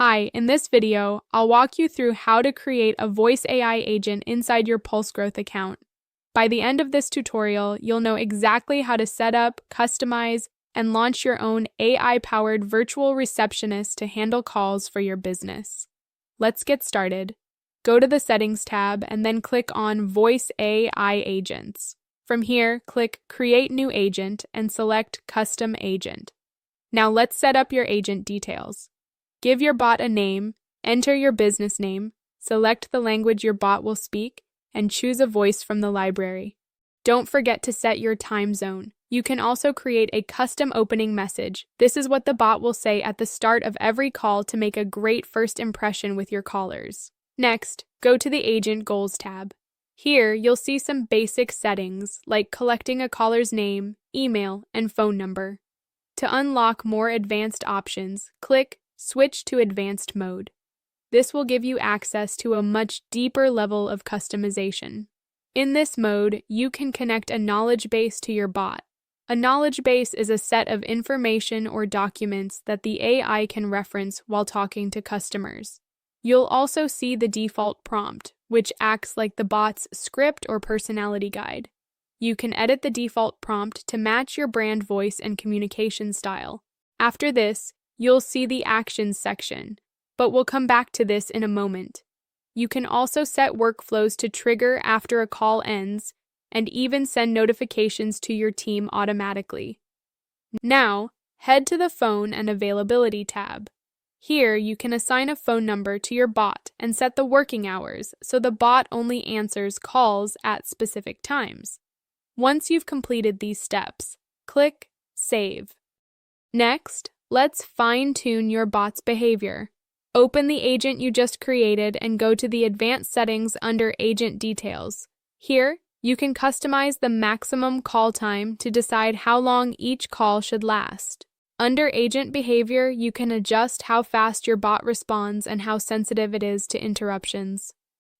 Hi, in this video, I'll walk you through how to create a voice AI agent inside your PulseGrowth account. By the end of this tutorial, you'll know exactly how to set up, customize, and launch your own AI-powered virtual receptionist to handle calls for your business. Let's get started. Go to the Settings tab and then click on Voice AI Agents. From here, click Create New Agent and select Custom Agent. Now let's set up your agent details. Give your bot a name, enter your business name, select the language your bot will speak, and choose a voice from the library. Don't forget to set your time zone. You can also create a custom opening message. This is what the bot will say at the start of every call to make a great first impression with your callers. Next, go to the Agent Goals tab. Here, you'll see some basic settings like collecting a caller's name, email, and phone number. To unlock more advanced options, click Switch to Advanced Mode. This will give you access to a much deeper level of customization. In this mode, you can connect a knowledge base to your bot. A knowledge base is a set of information or documents that the AI can reference while talking to customers. You'll also see the default prompt, which acts like the bot's script or personality guide. You can edit the default prompt to match your brand voice and communication style. After this, you'll see the Actions section, but we'll come back to this in a moment. You can also set workflows to trigger after a call ends and even send notifications to your team automatically. Now, head to the Phone and Availability tab. Here, you can assign a phone number to your bot and set the working hours so the bot only answers calls at specific times. Once you've completed these steps, click Save. Next, let's fine-tune your bot's behavior. Open the agent you just created and go to the Advanced Settings under Agent Details. Here, you can customize the maximum call time to decide how long each call should last. Under Agent Behavior, you can adjust how fast your bot responds and how sensitive it is to interruptions.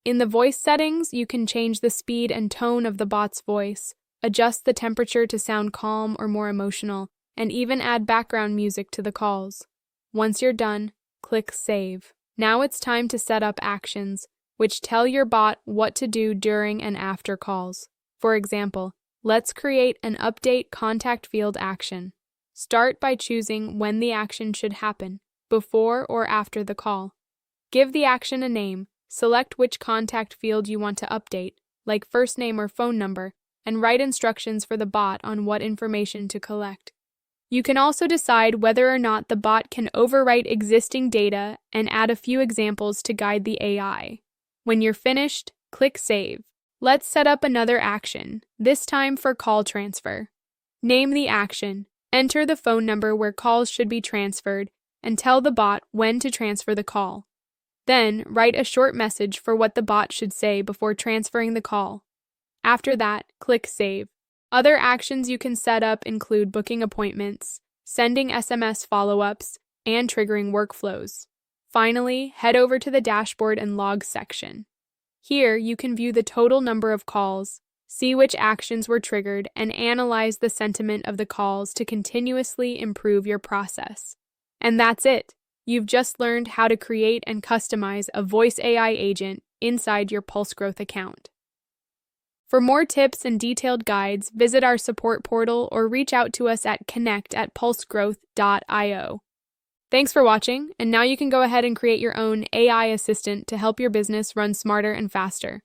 In the voice settings, you can change the speed and tone of the bot's voice, adjust the temperature to sound calm or more emotional, and even add background music to the calls. Once you're done, click Save. Now it's time to set up actions, which tell your bot what to do during and after calls. For example, let's create an Update Contact Field action. Start by choosing when the action should happen, before or after the call. Give the action a name, select which contact field you want to update, like first name or phone number, and write instructions for the bot on what information to collect. You can also decide whether or not the bot can overwrite existing data and add a few examples to guide the AI. When you're finished, click Save. Let's set up another action, this time for call transfer. Name the action, enter the phone number where calls should be transferred, and tell the bot when to transfer the call. Then, write a short message for what the bot should say before transferring the call. After that, click Save. Other actions you can set up include booking appointments, sending SMS follow-ups, and triggering workflows. Finally, head over to the Dashboard and Logs section. Here, you can view the total number of calls, see which actions were triggered, and analyze the sentiment of the calls to continuously improve your process. And that's it! You've just learned how to create and customize a voice AI agent inside your PulseGrowth account. For more tips and detailed guides, visit our support portal or reach out to us at connect@pulsegrowth.io. Thanks for watching, and now you can go ahead and create your own AI assistant to help your business run smarter and faster.